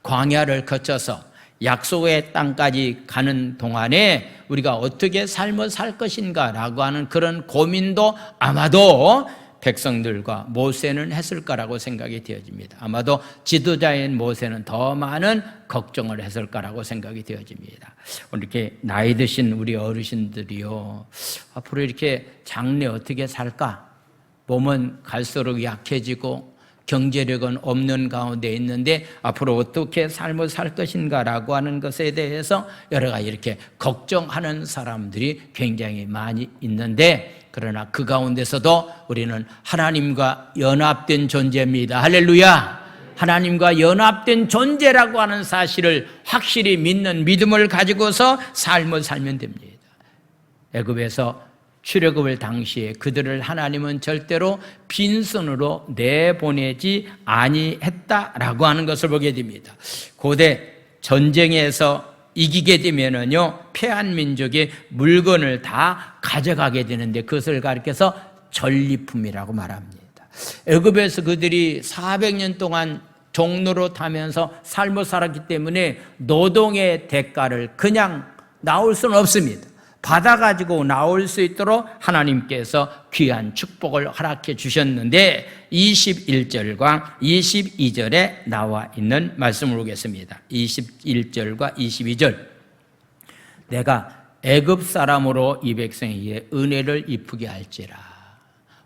광야를 거쳐서 약속의 땅까지 가는 동안에 우리가 어떻게 삶을 살 것인가라고 하는 그런 고민도 아마도 백성들과 모세는 했을 거라고 생각이 되어집니다. 아마도 지도자인 모세는 더 많은 걱정을 했을 거라고 생각이 되어집니다. 오늘 이렇게 나이 드신 우리 어르신들이요, 앞으로 이렇게 장래 어떻게 살까? 몸은 갈수록 약해지고 경제력은 없는 가운데 있는데 앞으로 어떻게 삶을 살 것인가라고 하는 것에 대해서 여러 가지 이렇게 걱정하는 사람들이 굉장히 많이 있는데, 그러나 그 가운데서도 우리는 하나님과 연합된 존재입니다. 할렐루야. 하나님과 연합된 존재라고 하는 사실을 확실히 믿는 믿음을 가지고서 삶을 살면 됩니다. 애굽에서 출애굽을 당시에 그들을 하나님은 절대로 빈손으로 내보내지 아니했다라고 하는 것을 보게 됩니다. 고대 전쟁에서 이기게 되면은요, 패한 민족의 물건을 다 가져가게 되는데 그것을 가리켜서 전리품이라고 말합니다. 애굽에서 그들이 400년 동안 종로로 타면서 삶을 살았기 때문에 노동의 대가를 그냥 나올 수는 없습니다. 받아가지고 나올 수 있도록 하나님께서 귀한 축복을 허락해 주셨는데 21절과 22절에 나와 있는 말씀을 보겠습니다. 21절과 22절. 내가 애굽 사람으로 이 백성에게 은혜를 입히게 할지라.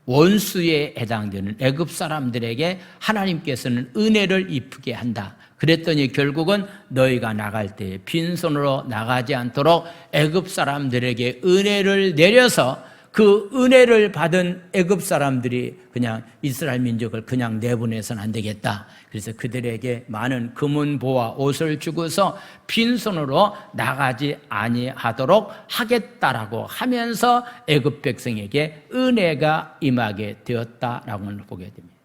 원수에 해당되는 애굽 사람들에게 하나님께서는 은혜를 입히게 한다. 그랬더니 결국은 너희가 나갈 때 빈손으로 나가지 않도록 애굽 사람들에게 은혜를 내려서 그 은혜를 받은 애굽 사람들이 그냥 이스라엘 민족을 그냥 내보내서는 안 되겠다. 그래서 그들에게 많은 금은보와 옷을 주고서 빈손으로 나가지 아니하도록 하겠다라고 하면서 애굽 백성에게 은혜가 임하게 되었다라고 보게 됩니다.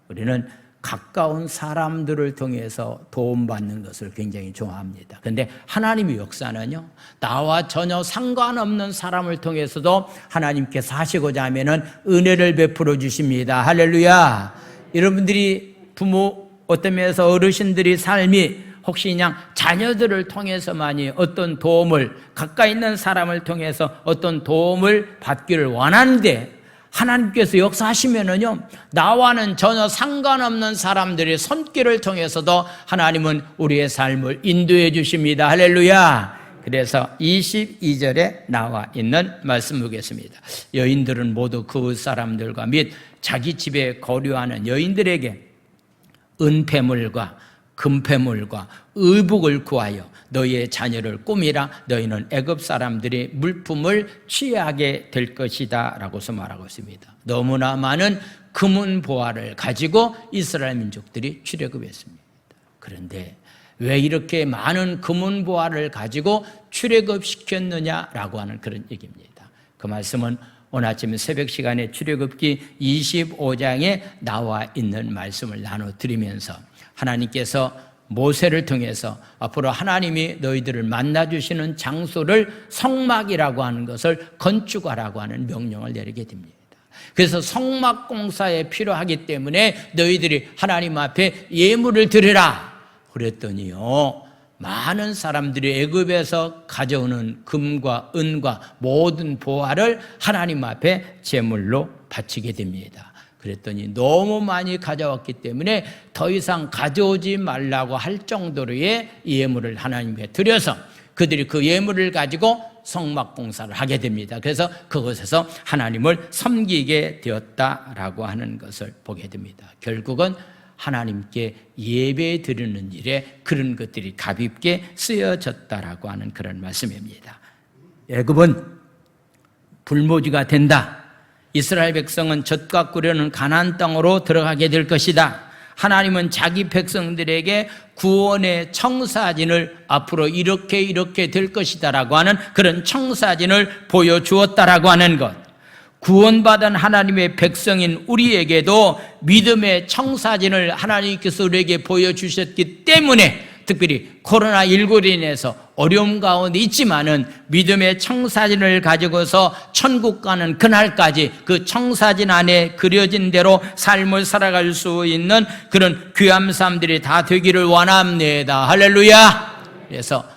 우리는 가까운 사람들을 통해서 도움받는 것을 굉장히 좋아합니다. 그런데 하나님의 역사는요, 나와 전혀 상관없는 사람을 통해서도 하나님께서 하시고자 하면은 은혜를 베풀어 주십니다. 할렐루야. 여러분들이 부모, 어떤 면에서 어르신들이 삶이 혹시 그냥 자녀들을 통해서만이 어떤 도움을, 가까이 있는 사람을 통해서 어떤 도움을 받기를 원하는데 하나님께서 역사하시면은요, 나와는 전혀 상관없는 사람들의 손길을 통해서도 하나님은 우리의 삶을 인도해 주십니다. 할렐루야. 그래서 22절에 나와 있는 말씀 보겠습니다. 여인들은 모두 그 사람들과 및 자기 집에 거류하는 여인들에게 은폐물과 금폐물과 의복을 구하여 너희의 자녀를 꾸미라. 너희는 애굽 사람들이 물품을 취하게 될 것이다 라고서 말하고 있습니다. 너무나 많은 금은보화를 가지고 이스라엘 민족들이 출애굽했습니다. 그런데 왜 이렇게 많은 금은보화를 가지고 출애굽시켰느냐라고 하는 그런 얘기입니다. 그 말씀은 오늘 아침 새벽 시간에 출애굽기 25장에 나와 있는 말씀을 나눠드리면서 하나님께서 모세를 통해서 앞으로 하나님이 너희들을 만나주시는 장소를 성막이라고 하는 것을 건축하라고 하는 명령을 내리게 됩니다. 그래서 성막 공사에 필요하기 때문에 너희들이 하나님 앞에 예물을 드리라 그랬더니요, 많은 사람들이 애굽에서 가져오는 금과 은과 모든 보화를 하나님 앞에 제물로 바치게 됩니다. 그랬더니 너무 많이 가져왔기 때문에 더 이상 가져오지 말라고 할 정도로의 예물을 하나님께 드려서 그들이 그 예물을 가지고 성막 공사를 하게 됩니다. 그래서 그곳에서 하나님을 섬기게 되었다라고 하는 것을 보게 됩니다. 결국은 하나님께 예배 드리는 일에 그런 것들이 가볍게 쓰여졌다라고 하는 그런 말씀입니다. 애굽은 불모지가 된다. 이스라엘 백성은 젖과 꿀이는 가나안 땅으로 들어가게 될 것이다. 하나님은 자기 백성들에게 구원의 청사진을 앞으로 이렇게 될 것이다라고 하는 그런 청사진을 보여주었다라고 하는 것. 구원받은 하나님의 백성인 우리에게도 믿음의 청사진을 하나님께서 우리에게 보여주셨기 때문에 특별히 코로나19로 인해서 어려움 가운데 있지만은 믿음의 청사진을 가지고서 천국 가는 그날까지 그 청사진 안에 그려진 대로 삶을 살아갈 수 있는 그런 귀한 삶들이 다 되기를 원합니다. 할렐루야. 그래서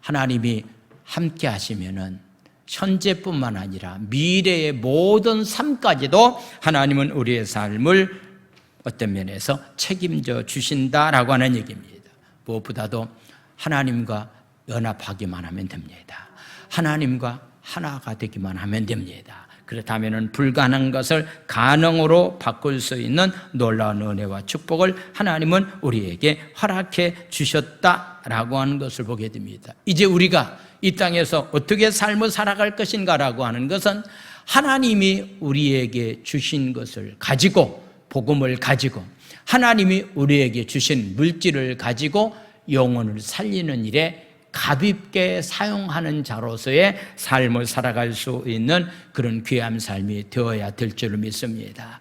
하나님이 함께 하시면은 현재뿐만 아니라 미래의 모든 삶까지도 하나님은 우리의 삶을 어떤 면에서 책임져 주신다라고 하는 얘기입니다. 무엇보다도 하나님과 연합하기만 하면 됩니다. 하나님과 하나가 되기만 하면 됩니다. 그렇다면 불가능한 것을 가능으로 바꿀 수 있는 놀라운 은혜와 축복을 하나님은 우리에게 허락해 주셨다라고 하는 것을 보게 됩니다. 이제 우리가 이 땅에서 어떻게 삶을 살아갈 것인가라고 하는 것은 하나님이 우리에게 주신 것을 가지고, 복음을 가지고, 하나님이 우리에게 주신 물질을 가지고 영혼을 살리는 일에 가볍게 사용하는 자로서의 삶을 살아갈 수 있는 그런 귀한 삶이 되어야 될 줄을 믿습니다.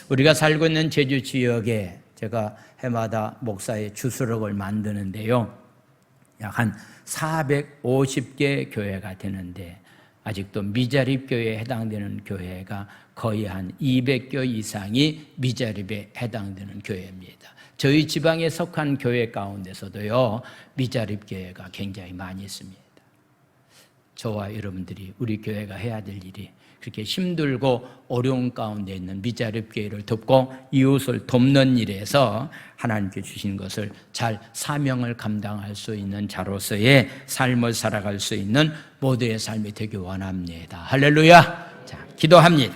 우리가 살고 있는 제주 지역에 제가 해마다 목사의 주수록을 만드는데요, 약 한 450개 교회가 되는데 아직도 미자립 교회에 해당되는 교회가 거의 한 200교 이상이 미자립에 해당되는 교회입니다. 저희 지방에 속한 교회 가운데서도요, 미자립 교회가 굉장히 많이 있습니다. 저와 여러분들이 우리 교회가 해야 될 일이 그렇게 힘들고 어려운 가운데 있는 미자립 교회를 돕고 이웃을 돕는 일에서 하나님께 주신 것을 잘 사명을 감당할 수 있는 자로서의 삶을 살아갈 수 있는 모두의 삶이 되기 원합니다. 할렐루야. 자, 기도합니다.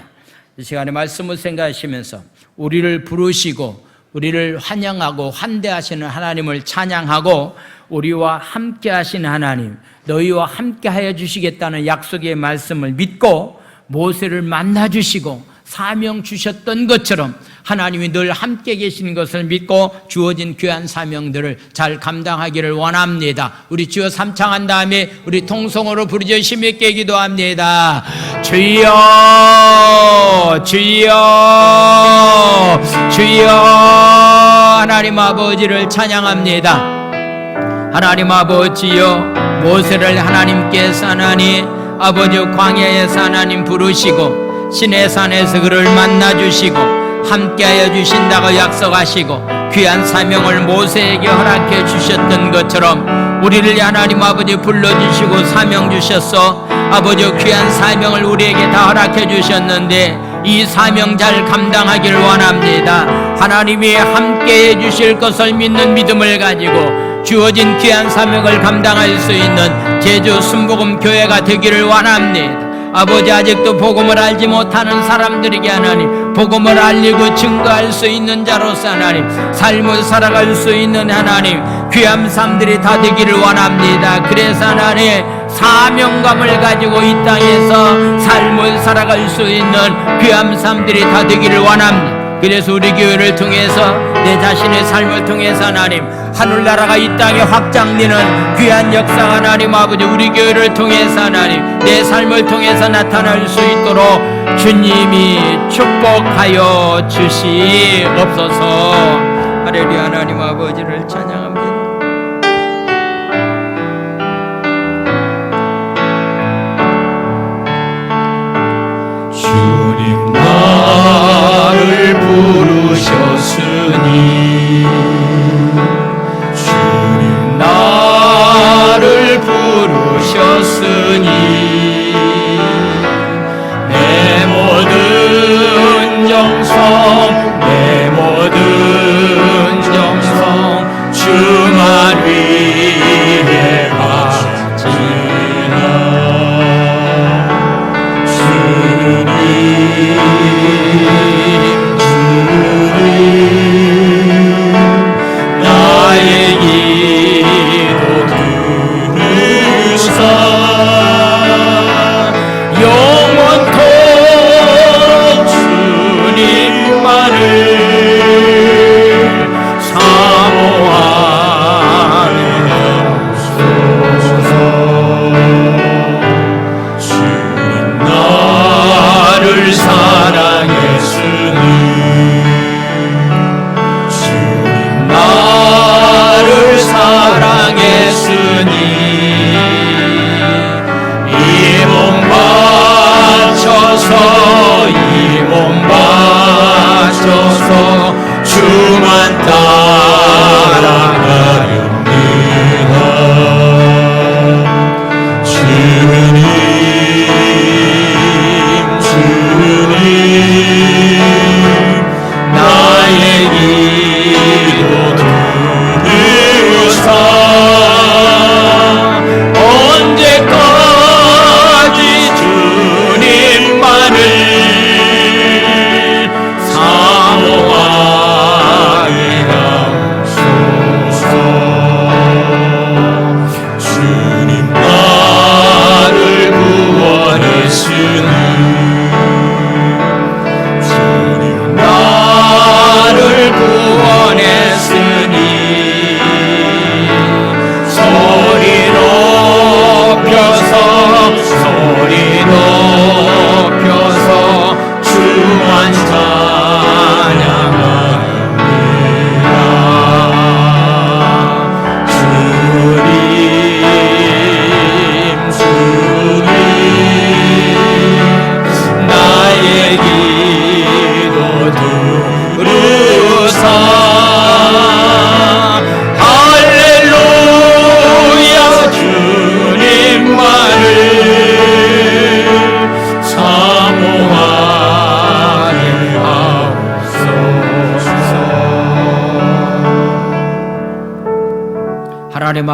이 시간에 말씀을 생각하시면서 우리를 부르시고 우리를 환영하고 환대하시는 하나님을 찬양하고 우리와 함께 하시는 하나님, 너희와 함께 하여 주시겠다는 약속의 말씀을 믿고 모세를 만나주시고 사명 주셨던 것처럼 하나님이 늘 함께 계시는 것을 믿고 주어진 귀한 사명들을 잘 감당하기를 원합니다. 우리 주여 삼창한 다음에 우리 통성으로 부르짖어 힘 있게 기도합니다. 주여 주여 주여. 하나님 아버지를 찬양합니다. 하나님 아버지여, 모세를 하나님께서 아버지 광야에서 하나님 부르시고 시내산에서 그를 만나주시고 함께하여 주신다고 약속하시고 귀한 사명을 모세에게 허락해 주셨던 것처럼 우리를 하나님 아버지 불러주시고 사명 주셨어. 아버지 귀한 사명을 우리에게 다 허락해 주셨는데 이 사명 잘 감당하기를 원합니다. 하나님이 함께해 주실 것을 믿는 믿음을 가지고 주어진 귀한 사명을 감당할 수 있는 제주 순복음 교회가 되기를 원합니다. 아버지, 아직도 복음을 알지 못하는 사람들에게 하나님 복음을 알리고 증거할 수 있는 자로서 하나님 삶을 살아갈 수 있는 하나님 귀한 삶들이 다 되기를 원합니다. 그래서 하나님 사명감을 가지고 이 땅에서 삶을 살아갈 수 있는 귀한 삶들이 다 되기를 원합니다. 그래서 우리 교회를 통해서 내 자신의 삶을 통해서 하나님 하늘나라가 이 땅에 확장되는 귀한 역사 하나님 아버지 우리 교회를 통해서 하나님 내 삶을 통해서 나타날 수 있도록 주님이 축복하여 주시옵소서. 할렐루야. 하나님 아버지를 찬양합니다. 주님 나를 부르셨으니 주님 나를 부르셨으니 내 모든 정성 내 모든 정성 주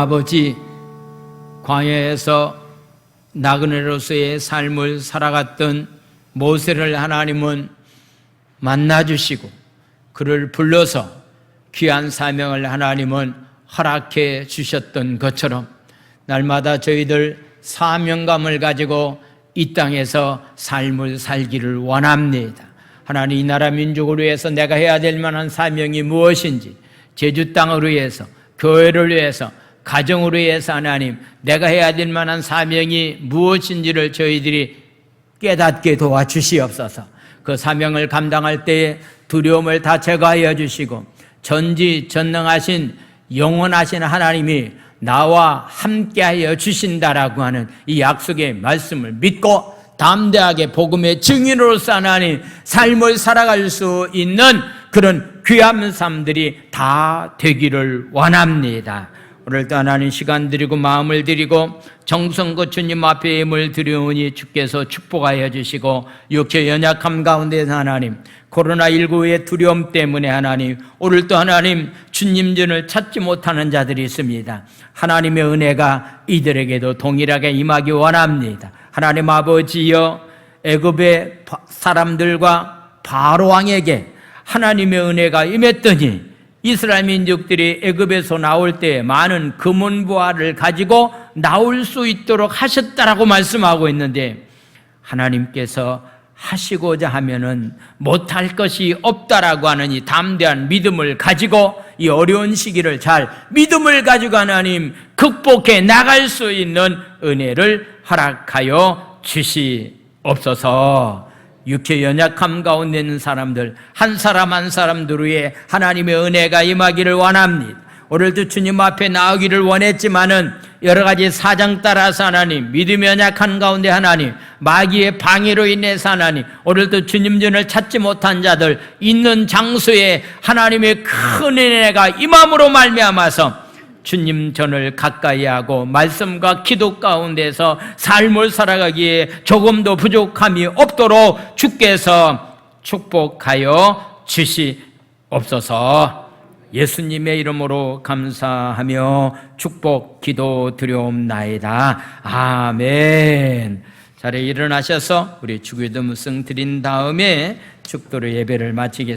아버지, 광야에서 나그네로서의 삶을 살아갔던 모세를 하나님은 만나주시고 그를 불러서 귀한 사명을 하나님은 허락해 주셨던 것처럼 날마다 저희들 사명감을 가지고 이 땅에서 삶을 살기를 원합니다. 하나님, 이 나라 민족을 위해서 내가 해야 될 만한 사명이 무엇인지, 제주 땅을 위해서, 교회를 위해서, 가정을 위해서 하나님, 내가 해야 될 만한 사명이 무엇인지를 저희들이 깨닫게 도와주시옵소서. 그 사명을 감당할 때에 두려움을 다 제거하여 주시고 전지전능하신 영원하신 하나님이 나와 함께하여 주신다라고 하는 이 약속의 말씀을 믿고 담대하게 복음의 증인으로서 하나님 삶을 살아갈 수 있는 그런 귀한 삶들이 다 되기를 원합니다. 오늘도 하나님 시간 드리고 마음을 드리고 정성껏 주님 앞에 힘을 드리오니 주께서 축복하여 주시고 육체 연약함 가운데서 하나님 코로나19의 두려움 때문에 하나님 오늘도 하나님 주님 전을 찾지 못하는 자들이 있습니다. 하나님의 은혜가 이들에게도 동일하게 임하기 원합니다. 하나님 아버지여, 애굽의 사람들과 바로 왕에게 하나님의 은혜가 임했더니 이스라엘 민족들이 애굽에서 나올 때 많은 금은보화를 가지고 나올 수 있도록 하셨다라고 말씀하고 있는데, 하나님께서 하시고자 하면은 못할 것이 없다라고 하는 이 담대한 믿음을 가지고 이 어려운 시기를 잘 믿음을 가지고 하나님 극복해 나갈 수 있는 은혜를 허락하여 주시옵소서. 육체 연약함 가운데 있는 사람들 한 사람 한 사람들 위해 하나님의 은혜가 임하기를 원합니다. 오늘도 주님 앞에 나오기를 원했지만은 여러 가지 사정 따라서 하나님 믿음이 연약한 가운데 하나님 마귀의 방해로 인해서 하나님 오늘도 주님 전을 찾지 못한 자들 있는 장소에 하나님의 큰 은혜가 임함으로 말미암아서 주님 전을 가까이 하고 말씀과 기도 가운데서 삶을 살아가기에 조금도 부족함이 없도록 주께서 축복하여 주시옵소서. 예수님의 이름으로 감사하며 축복 기도 드려옵나이다. 아멘. 자리에 일어나셔서 우리 주기도 무승 드린 다음에 축도로 예배를 마치겠습니다.